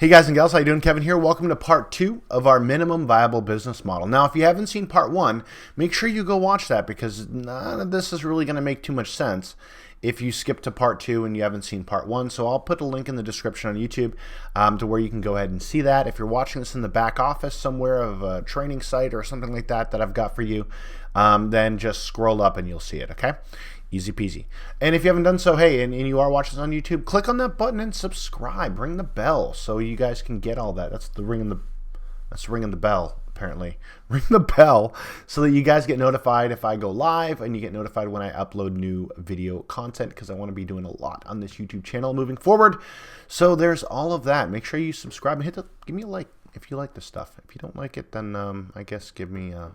Hey guys and gals, how you doing? Kevin here. Welcome to part 2 of our minimum viable business model. Now, if you haven't seen part 1, make sure you go watch that because none of this is really going to make too much sense if you skip to part 2 and you haven't seen part 1. So I'll put a link in the description on YouTube to where you can go ahead and see that. If you're watching this in the back office somewhere of a training site or something like that I've got for you, then just scroll up and you'll see it, okay? Easy peasy. And if you haven't done so, hey, and you are watching this on YouTube, click on that button and subscribe. Ring the bell so you guys can get all that. That's ringing the bell, apparently. Ring the bell so that you guys get notified if I go live and you get notified when I upload new video content because I want to be doing a lot on this YouTube channel moving forward. So there's all of that. Make sure you subscribe and give me a like if you like this stuff. If you don't like it, then I guess give me a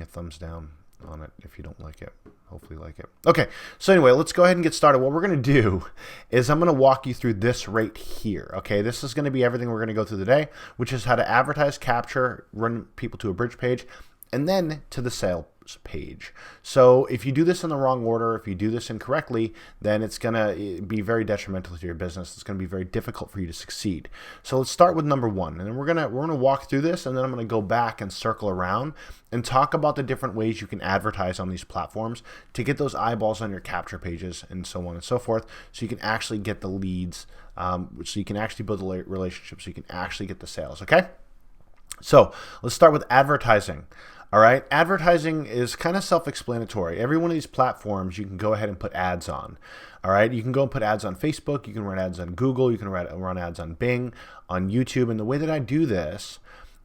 thumbs down on it if you don't like it. Hopefully you like it. Okay, so anyway, let's go ahead and get started. What we're going to do is I'm going to walk you through this right here. Okay, this is going to be everything we're going to go through today, which is how to advertise, capture, run people to a bridge page, and then to the sales page. So if you do this in the wrong order, if you do this incorrectly, then it's going to be very detrimental to your business. It's going to be very difficult for you to succeed. So let's start with number 1, and then we're going to walk through this, and then I'm going to go back and circle around and talk about the different ways you can advertise on these platforms to get those eyeballs on your capture pages and so on and so forth, so you can actually get the leads, so you can actually build a relationship, so you can actually get the sales. Okay, so let's start with advertising. All right, advertising is kind of self-explanatory. Every one of these platforms you can go ahead and put ads on. All right, you can go and put ads on Facebook, you can run ads on Google, you can run ads on Bing, on YouTube. And the way that I do this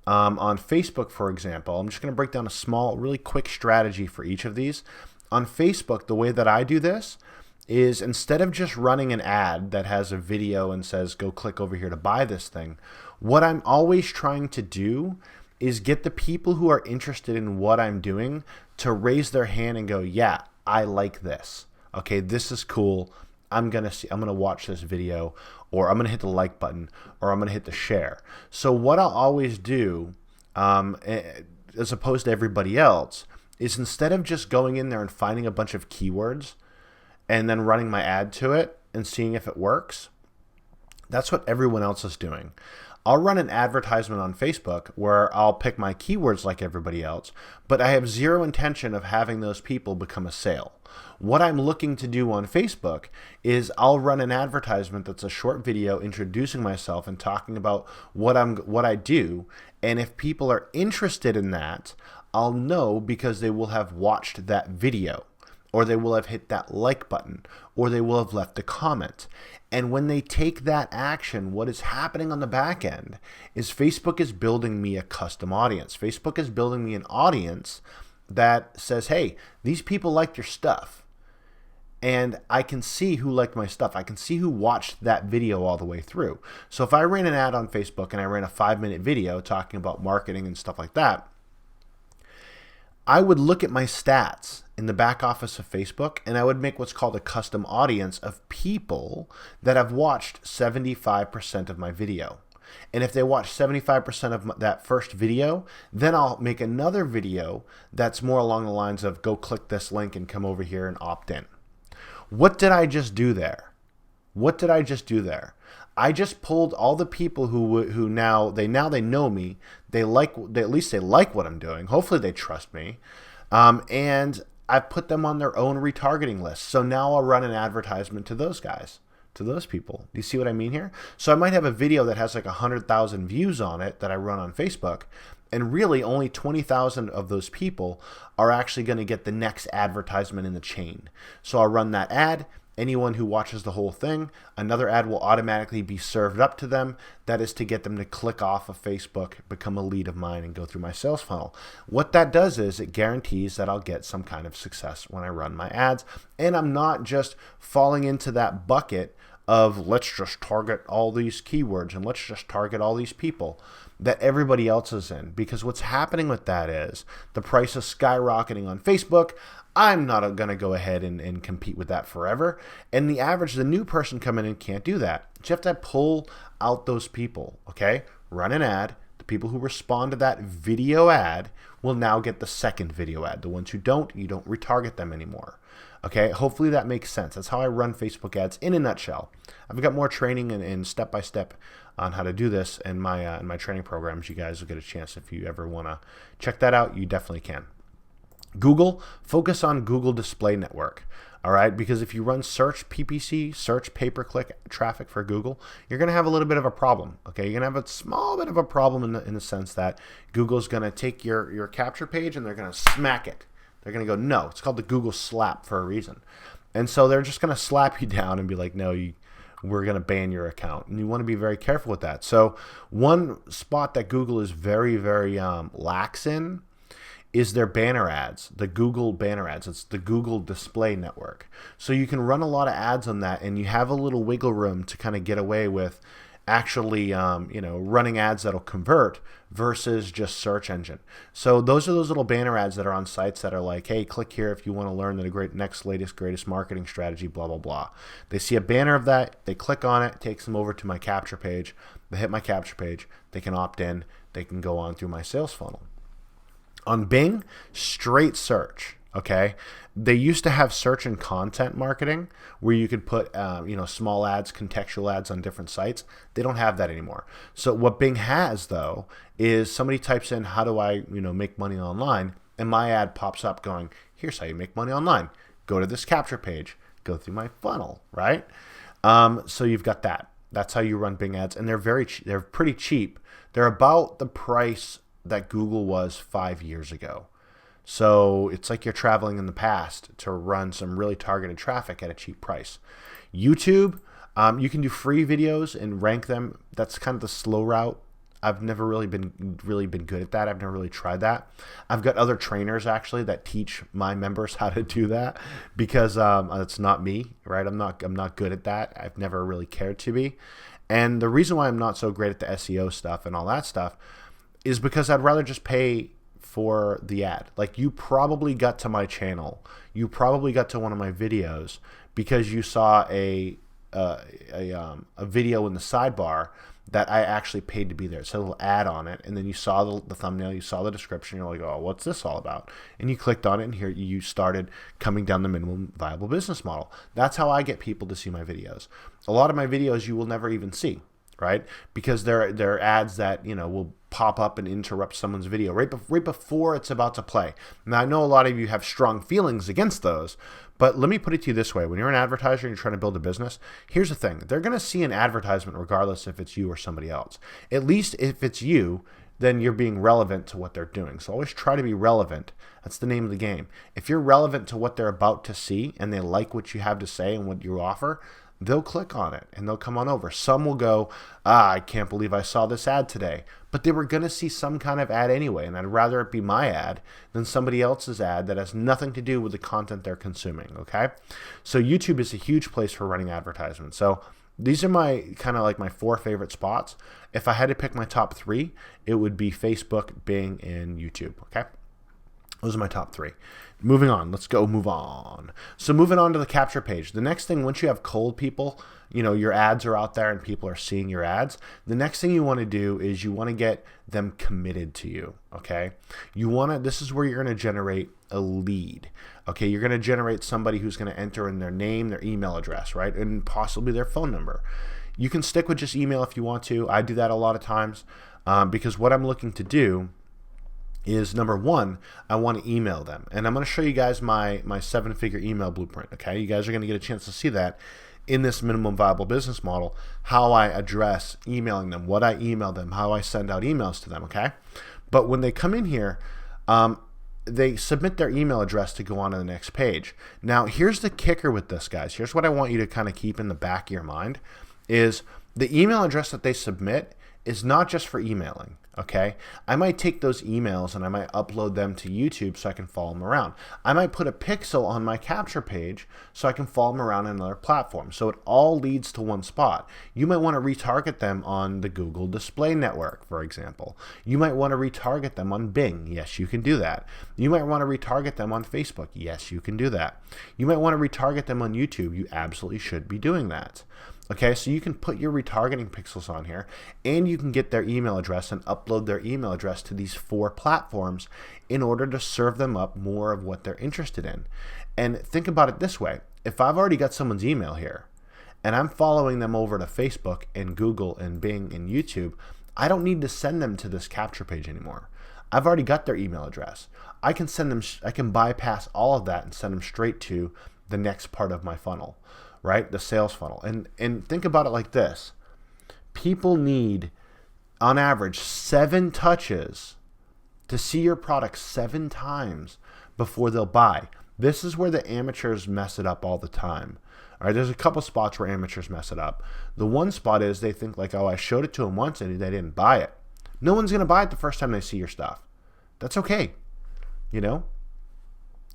on Facebook, for example, I'm just going to break down a small, really quick strategy for each of these. On Facebook, the way that I do this is instead of just running an ad that has a video and says, go click over here to buy this thing, what I'm always trying to do is get the people who are interested in what I'm doing to raise their hand and go, yeah, I like this. Okay, this is cool. I'm gonna watch this video, or I'm gonna hit the like button, or I'm gonna hit the share. So what I'll always do, as opposed to everybody else, is instead of just going in there and finding a bunch of keywords and then running my ad to it and seeing if it works, that's what everyone else is doing. I'll run an advertisement on Facebook where I'll pick my keywords like everybody else, but I have zero intention of having those people become a sale. What I'm looking to do on Facebook is I'll run an advertisement that's a short video introducing myself and talking about what I do, and if people are interested in that, I'll know because they will have watched that video, or they will have hit that like button, or they will have left a comment. And when they take that action, what is happening on the back end is Facebook is building me a custom audience. Facebook is building me an audience that says, hey, these people liked your stuff. And I can see who liked my stuff. I can see who watched that video all the way through. So if I ran an ad on Facebook and I ran a 5-minute video talking about marketing and stuff like that, I would look at my stats in the back office of Facebook, and I would make what's called a custom audience of people that have watched 75% of my video. And if they watch 75% of that first video, then I'll make another video that's more along the lines of go click this link and come over here and opt in. What did I just do there? What did I just do there? I just pulled all the people who now they know me. At least they like what I'm doing. Hopefully they trust me, and I put them on their own retargeting list. So now I'll run an advertisement to those guys, to those people. Do you see what I mean here? So I might have a video that has like 100,000 views on it that I run on Facebook, and really only 20,000 of those people are actually going to get the next advertisement in the chain. So I'll run that ad. Anyone who watches the whole thing, another ad will automatically be served up to them. That is to get them to click off of Facebook, become a lead of mine, and go through my sales funnel. What that does is it guarantees that I'll get some kind of success when I run my ads. And I'm not just falling into that bucket of let's just target all these keywords and let's just target all these people that everybody else is in. Because what's happening with that is the price is skyrocketing on Facebook. I'm not going to go ahead and compete with that forever. And the new person coming in can't do that. So you have to pull out those people, okay? Run an ad. The The people who respond to that video ad will now get the second video ad. The ones who don't, you don't retarget them anymore. Okay, hopefully that makes sense. That's how I run Facebook ads in a nutshell. I've got more training and step-by-step on how to do this in my training programs. You guys will get a chance if you ever want to check that out. You definitely can. Google, focus on Google Display Network. All right, because if you run search PPC, search pay-per-click traffic for Google, you're going to have a little bit of a problem. Okay, you're going to have a small bit of a problem in the sense that Google's going to take your capture page and they're going to smack it. They're going to go, no, it's called the Google slap for a reason. And so they're just going to slap you down and be like, no, we're going to ban your account. And you want to be very careful with that. So one spot that Google is very, very lax in is their banner ads, the Google banner ads. It's the Google Display Network. So you can run a lot of ads on that, and you have a little wiggle room to kind of get away with actually running ads that'll convert versus just search engine. So those are those little banner ads that are on sites that are like, hey, click here if you want to learn the next latest greatest marketing strategy, blah blah blah. They see a banner of that, they click on it, takes them over to my capture page. They hit my capture page, they can opt in, they can go on through my sales funnel. On Bing, straight search. Okay, they used to have search and content marketing where you could put small ads, contextual ads on different sites. They don't have that anymore. So what Bing has though is somebody types in how do I make money online, and my ad pops up going, here's how you make money online. Go to this capture page, go through my funnel, right? So you've got that. That's how you run Bing ads, and they're pretty cheap. They're about the price that Google was 5 years ago. So it's like you're traveling in the past to run some really targeted traffic at a cheap price. YouTube, you can do free videos and rank them. That's kind of the slow route. I've never really been good at that. I've never really tried that. I've got other trainers actually that teach my members how to do that because it's not me, right? I'm not good at that. I've never really cared to be. And the reason why I'm not so great at the SEO stuff and all that stuff is because I'd rather just pay for the ad. Like you probably got to my channel, you probably got to one of my videos because you saw a video in the sidebar that I actually paid to be there. It said a little ad on it, and then you saw the thumbnail, you saw the description, you're like, oh, what's this all about? And you clicked on it, and here you started coming down the minimum viable business model. That's how I get people to see my videos. A lot of my videos you will never even see, right? Because they're ads that will pop up and interrupt someone's video right before it's about to play. Now I know a lot of you have strong feelings against those, but let me put it to you this way: when you're an advertiser and you're trying to build a business, here's the thing: they're going to see an advertisement regardless if it's you or somebody else. At least if it's you, then you're being relevant to what they're doing. So always try to be relevant. That's the name of the game. If you're relevant to what they're about to see and they like what you have to say and what you offer, they'll click on it and they'll come on over. Some will go, I can't believe I saw this ad today. But they were going to see some kind of ad anyway, and I'd rather it be my ad than somebody else's ad that has nothing to do with the content they're consuming, okay? So YouTube is a huge place for running advertisements. So these are my kind of like my 4 favorite spots. If I had to pick my top 3, it would be Facebook, Bing, and YouTube, okay? Those are my top 3. Moving on. Let's go move on. So moving on to the capture page. The next thing, once you have cold people, your ads are out there and people are seeing your ads, the next thing you want to do is you want to get them committed to you, okay? This is where you're going to generate a lead, okay? You're going to generate somebody who's going to enter in their name, their email address, right? And possibly their phone number. You can stick with just email if you want to. I do that a lot of times because what I'm looking to do is, number one, I want to email them. And I'm going to show you guys my 7-figure email blueprint, okay? You guys are going to get a chance to see that in this minimum viable business model, how I address emailing them, what I email them, how I send out emails to them, okay? But when they come in here, they submit their email address to go on to the next page. Now, here's the kicker with this, guys. Here's what I want you to kind of keep in the back of your mind is the email address that they submit is not just for emailing, okay? I might take those emails and I might upload them to YouTube so I can follow them around. I might put a pixel on my capture page so I can follow them around on another platform. So it all leads to one spot. You might want to retarget them on the Google Display Network, for example. You might want to retarget them on Bing. Yes, you can do that. You might want to retarget them on Facebook. Yes, you can do that. You might want to retarget them on YouTube. You absolutely should be doing that. Okay, so you can put your retargeting pixels on here, and you can get their email address and upload their email address to these 4 platforms in order to serve them up more of what they're interested in. And think about it this way. If I've already got someone's email here, and I'm following them over to Facebook and Google and Bing and YouTube, I don't need to send them to this capture page anymore. I've already got their email address. I can send them, I can bypass all of that and send them straight to the next part of my funnel, right? The sales funnel. And think about it like this. People need, on average, 7 touches to see your product 7 times before they'll buy. This is where the amateurs mess it up all the time. All right, there's a couple spots where amateurs mess it up. The one spot is they think like, oh, I showed it to them once and they didn't buy it. No one's going to buy it the first time they see your stuff. That's okay. You know,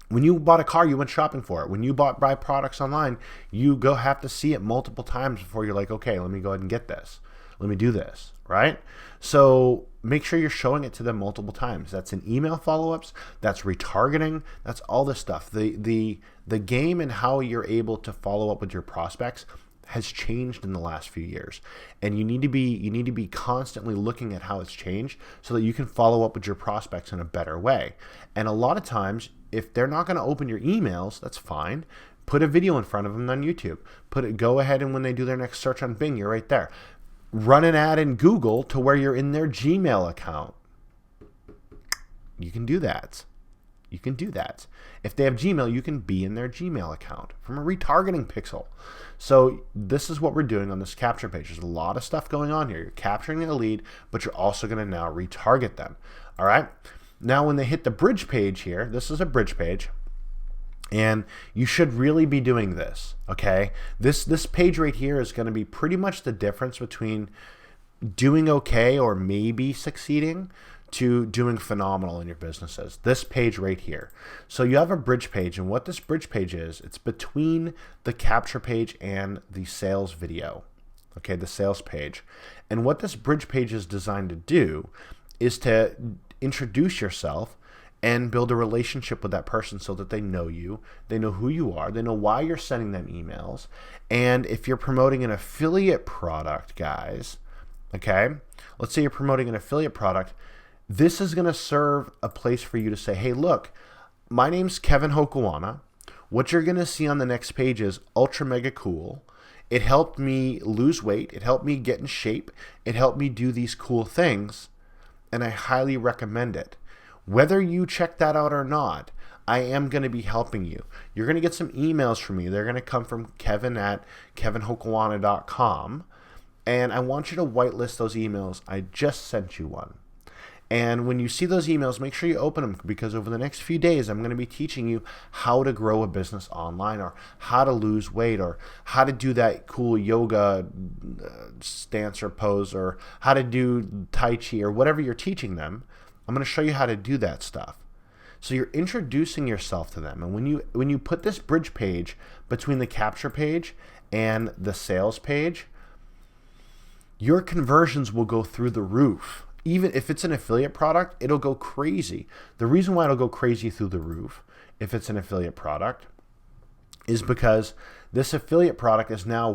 when you bought a car, you went shopping for it. When you buy products online, you have to see it multiple times before you're like, okay, let me go ahead and get this. Let me do this, right? So make sure you're showing it to them multiple times. That's in email follow-ups. That's retargeting. That's all this stuff. The game and how you're able to follow up with your prospects has changed in the last few years, and you need to be constantly looking at how it's changed so that you can follow up with your prospects in a better way. And a lot of times, if they're not going to open your emails, that's fine. Put a video in front of them on YouTube. Go ahead, and when they do their next search on Bing, you're right there. Run an ad in Google to where you're in their Gmail account. You can do that. You can do that. If they have Gmail, you can be in their Gmail account from a retargeting pixel. So this is what we're doing on this capture page. There's a lot of stuff going on here. You're capturing a lead, but you're also going to now retarget them. All right. Now, when they hit the bridge page here, this is a bridge page, and you should really be doing this. Okay. This page right here is going to be pretty much the difference between doing okay or maybe succeeding to doing phenomenal in your businesses. This page right here. So you have a bridge page, and what this bridge page is, it's between the capture page and the sales video. Okay, the sales page. And what this bridge page is designed to do is to introduce yourself and build a relationship with that person so that they know you, they know who you are, they know why you're sending them emails. And if you're promoting an affiliate product, guys, okay, let's say you're promoting an affiliate product, this is going to serve a place for you to say, hey, look, my name's Kevin Hokoana. What you're going to see on the next page is ultra mega cool. It helped me lose weight. It helped me get in shape. It helped me do these cool things, and I highly recommend it. Whether you check that out or not, I am going to be helping you. You're going to get some emails from me. They're going to come from kevin@kevinhokoana.com, and I want you to whitelist those emails. I just sent you one. And when you see those emails, make sure you open them, because over the next few days, I'm going to be teaching you how to grow a business online, or how to lose weight, or how to do that cool yoga stance or pose, or how to do Tai Chi, or whatever you're teaching them. I'm going to show you how to do that stuff. So you're introducing yourself to them. And when you put this bridge page between the capture page and the sales page, your conversions will go through the roof. Even if it's an affiliate product, it'll go crazy. The reason why it'll go crazy through the roof, if it's an affiliate product, is because this affiliate product is now,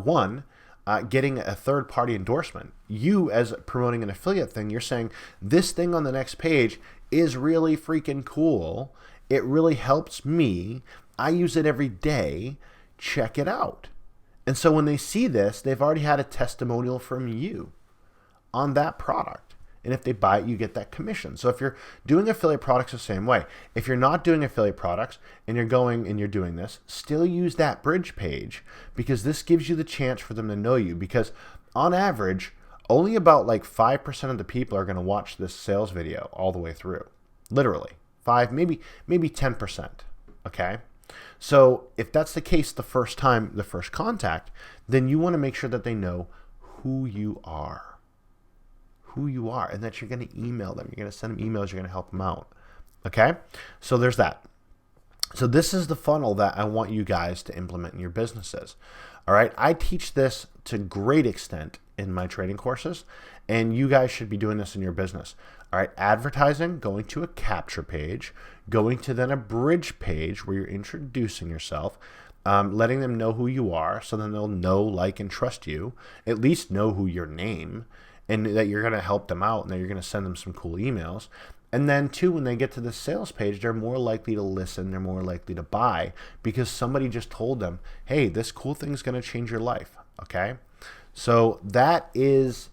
getting a third-party endorsement. You, as promoting an affiliate thing, you're saying, this thing on the next page is really freaking cool. It really helps me. I use it every day. Check it out. And so when they see this, they've already had a testimonial from you on that product. And if they buy it, you get that commission. So if you're doing affiliate products the same way, if you're not doing affiliate products and you're going and you're doing this, still use that bridge page, because this gives you the chance for them to know you. Because on average, only about like 5% of the people are going to watch this sales video all the way through. Literally 5, maybe 10%. Okay. So if that's the case the first time, the first contact, then you want to make sure that they know who you are. And that you're going to email them. You're going to send them emails. You're going to help them out. Okay? So there's that. So this is the funnel that I want you guys to implement in your businesses. All right? I teach this to great extent in my training courses, and you guys should be doing this in your business. All right? Advertising, going to a capture page, going to then a bridge page where you're introducing yourself, letting them know who you are, so then they'll know, like, and trust you, at least know who your name, and that you're going to help them out and that you're going to send them some cool emails. And then, too, when they get to the sales page, they're more likely to listen. They're more likely to buy because somebody just told them, hey, this cool thing's going to change your life, okay? So that is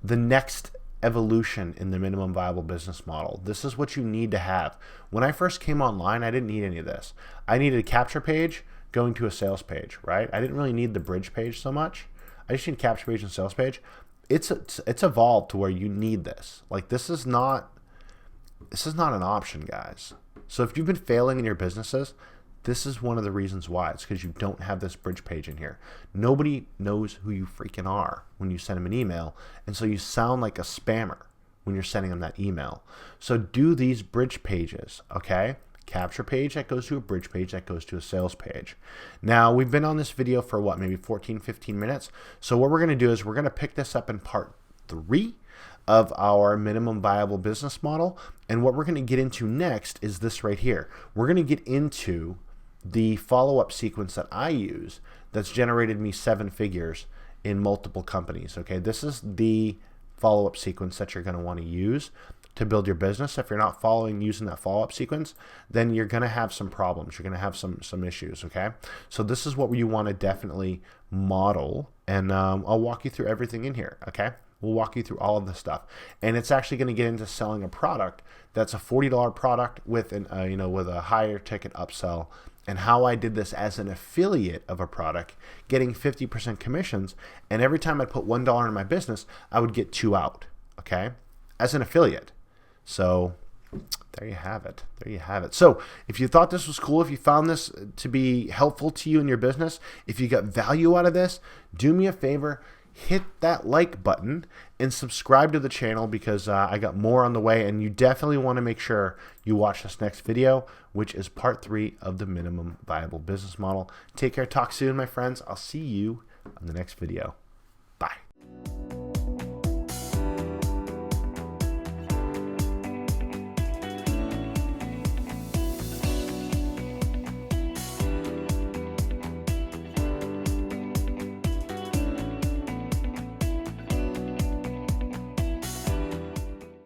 the next evolution in the minimum viable business model. This is what you need to have. When I first came online, I didn't need any of this. I needed a capture page going to a sales page, right? I didn't really need the bridge page so much. I just need a capture page and sales page. It's evolved to where you need this. Like, this is not an option, guys. So if you've been failing in your businesses, this is one of the reasons why. It's because you don't have this bridge page in here. Nobody knows who you freaking are when you send them an email, and so you sound like a spammer when you're sending them that email. So do these bridge pages, okay? Capture page that goes to a bridge page that goes to a sales page. Now, we've been on this video for what, maybe 14, 15 minutes. So what we're going to do is we're going to pick this up in part 3 of our minimum viable business model. And what we're going to get into next is this right here. We're going to get into the follow-up sequence that I use that's generated me 7 figures in multiple companies. Okay, this is the follow-up sequence that you're going to want to use to build your business. If you're not using that follow-up sequence, then you're going to have some problems. You're going to have some issues, okay? So this is what you want to definitely model, and I'll walk you through everything in here, okay? We'll walk you through all of this stuff, and it's actually going to get into selling a product that's a $40 product with with a higher ticket upsell, and how I did this as an affiliate of a product, getting 50% commissions, and every time I put $1 in my business, I would get 2 out, okay, as an affiliate. So there you have it. There you have it. So if you thought this was cool, if you found this to be helpful to you in your business, if you got value out of this, do me a favor, hit that like button and subscribe to the channel, because I got more on the way, and you definitely want to make sure you watch this next video, which is part 3 of the minimum viable business model. Take care. Talk soon, my friends. I'll see you on the next video.